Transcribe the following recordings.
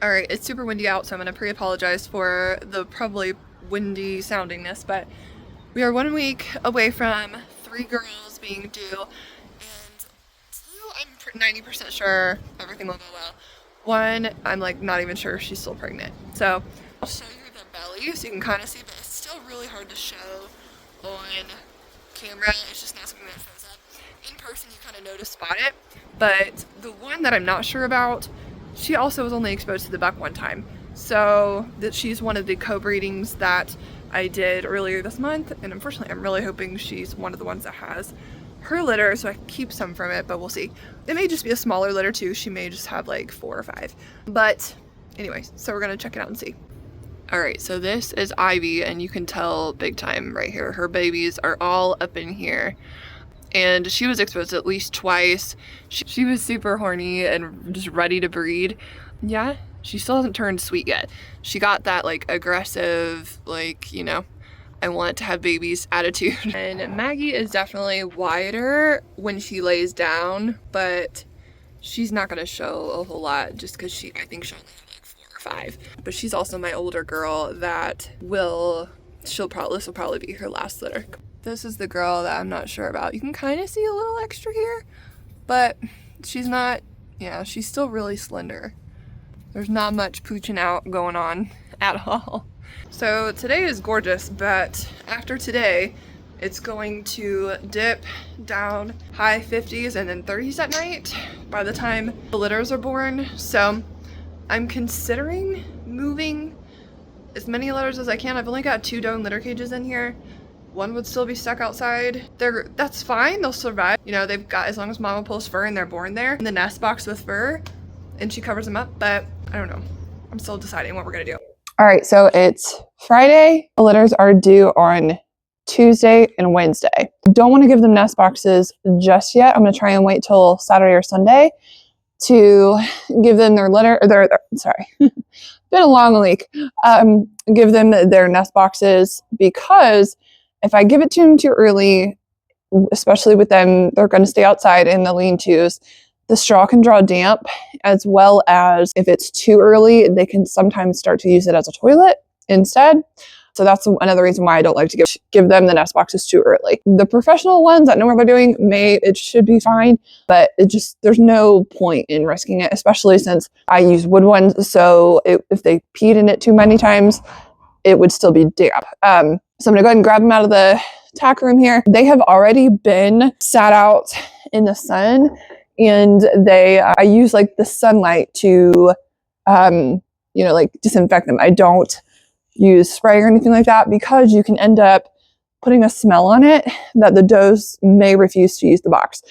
All right, it's super windy out, so I'm gonna pre-apologize for the probably windy soundingness, but we are 1 week away from 3 girls being due, and 2, I'm 90% sure everything will go well. 1, I'm like not even sure if she's still pregnant. So I'll show you the belly so you can kind of see, but it's still really hard to show on camera. It's just not something that shows up. In person, you kind of know to spot it, but the one that I'm not sure about, she also was only exposed to the buck one time. So that she's one of the co-breedings that I did earlier this month, and unfortunately I'm really hoping she's one of the ones that has her litter, so I can keep some from it, but we'll see. It may just be a smaller litter too. She may just have like 4 or 5. But anyway, so we're gonna check it out and see. All right, so this is Ivy, and you can tell big time right here. Her babies are all up in here. And she was exposed at least twice. She was super horny and just ready to breed. Yeah, she still hasn't turned sweet yet. She got that like aggressive, like, you know, I want to have babies attitude. And Maggie is definitely wider when she lays down, but she's not gonna show a whole lot just because I think she'll only have like 4 or 5. But she's also my older girl that this will probably be her last litter. This is the girl that I'm not sure about. You can kind of see a little extra here, but she's not, yeah, she's still really slender. There's not much pooching out going on at all. So today is gorgeous, but after today, it's going to dip down high 50s and then 30s at night by the time the litters are born. So I'm considering moving as many litters as I can. I've only got 2 doe litter cages in here. 1 would still be stuck outside. That's fine, they'll survive. You know, they've got, as long as mama pulls fur and they're born there, in the nest box with fur, and she covers them up, but I don't know. I'm still deciding what we're gonna do. All right, so it's Friday. The litters are due on Tuesday and Wednesday. Don't want to give them nest boxes just yet. I'm gonna try and wait till Saturday or Sunday to give them their litter, sorry, been a long week. Give them their nest boxes, because if I give it to them too early, especially with them, they're going to stay outside in the lean-tos. The straw can draw damp, as well as if it's too early, they can sometimes start to use it as a toilet instead. So that's another reason why I don't like to give them the nest boxes too early. The professional ones that know what they're doing, it should be fine, but there's no point in risking it, especially since I use wood ones. So if they peed in it too many times, it would still be damp. So I'm gonna go ahead and grab them out of the tack room here. They have already been sat out in the sun, and I use like the sunlight to, like disinfect them. I don't use spray or anything like that, because you can end up putting a smell on it that the does may refuse to use the box.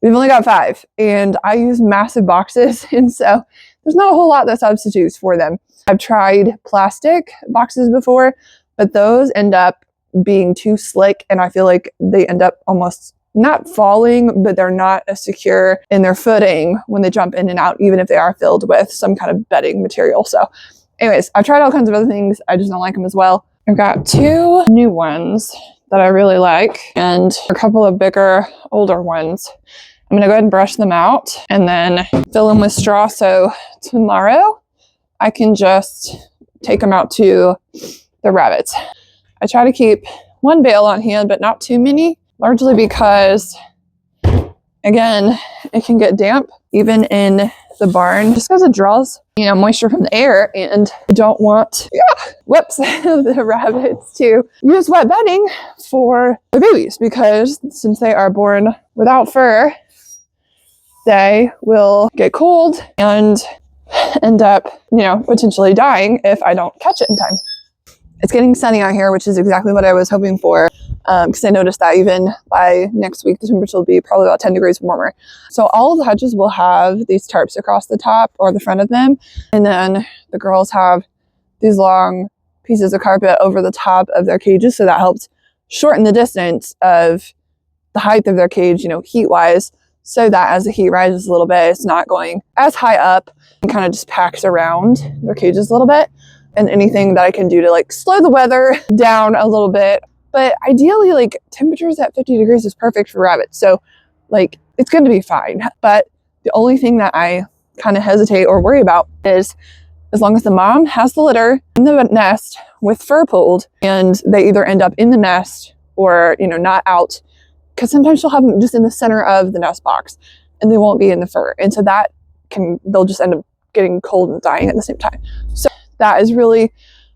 We've only got 5, and I use massive boxes, and so there's not a whole lot that substitutes for them. I've tried plastic boxes before, but those end up being too slick, and I feel like they end up almost not falling, but they're not as secure in their footing when they jump in and out, even if they are filled with some kind of bedding material. So anyways, I've tried all kinds of other things. I just don't like them as well. I've got 2 new ones that I really like, and a couple of bigger, older ones. I'm gonna go ahead and brush them out and then fill them with straw. So tomorrow I can just take them out to the rabbits. I try to keep 1 bale on hand, but not too many, largely because, again, it can get damp even in the barn, just because it draws, moisture from the air, and I don't want, the rabbits to use wet bedding for their babies, because since they are born without fur, they will get cold and end up, potentially dying if I don't catch it in time. It's getting sunny out here, which is exactly what I was hoping for, because I noticed that even by next week, the temperature will be probably about 10 degrees warmer. So all of the hutches will have these tarps across the top or the front of them, and then the girls have these long pieces of carpet over the top of their cages, so that helps shorten the distance of the height of their cage, heat-wise, so that as the heat rises a little bit, it's not going as high up and kind of just packs around their cages a little bit. And anything that I can do to like slow the weather down a little bit. But ideally, like, temperatures at 50 degrees is perfect for rabbits. So like, it's going to be fine. But the only thing that I kind of hesitate or worry about is as long as the mom has the litter in the nest with fur pulled, and they either end up in the nest or, you know, not out, because sometimes she'll have them just in the center of the nest box and they won't be in the fur. And so they'll just end up getting cold and dying at the same time. So that is really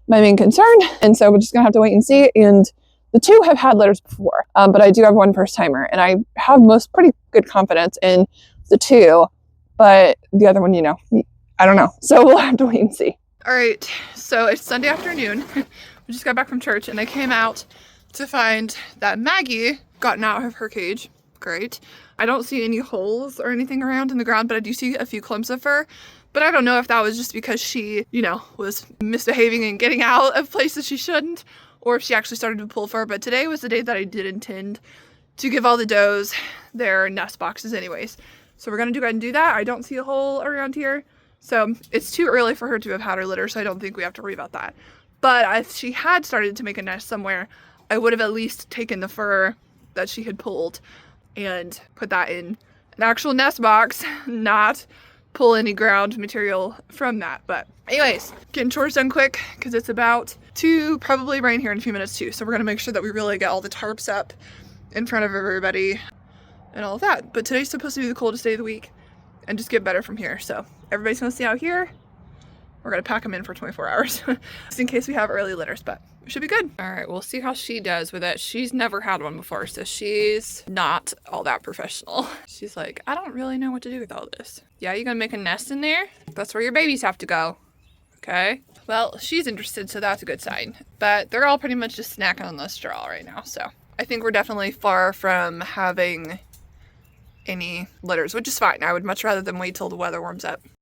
my main concern. And so we're just gonna have to wait and see. And the two have had litters before, but I do have one first timer, and I have pretty good confidence in the two, but the other one, you know, I don't know. So we'll have to wait and see. All right, so it's Sunday afternoon. We just got back from church, and I came out to find that Maggie gotten out of her cage. Great. I don't see any holes or anything around in the ground, but I do see a few clumps of fur. But I don't know if that was just because she, you know, was misbehaving and getting out of places she shouldn't, or if she actually started to pull fur. But today was the day that I did intend to give all the does their nest boxes anyways. So we're gonna go ahead and do that. I don't see a hole around here. So it's too early for her to have had her litter, so I don't think we have to worry about that. But if she had started to make a nest somewhere, I would have at least taken the fur that she had pulled and put that in an actual nest box, not pull any ground material from that. But anyways, getting chores done quick because it's about to probably rain here in a few minutes too. So we're gonna make sure that we really get all the tarps up in front of everybody and all of that. But today's supposed to be the coldest day of the week and just get better from here. So everybody's gonna stay out here. We're gonna pack them in for 24 hours just in case we have early litters, but we should be good. All right, we'll see how she does with it. She's never had one before, so she's not all that professional. She's like, I don't really know what to do with all this. Yeah, you gonna make a nest in there? That's where your babies have to go. Okay. Well, she's interested, so that's a good sign. But they're all pretty much just snacking on the straw right now, so I think we're definitely far from having any litters, which is fine. I would much rather than wait till the weather warms up.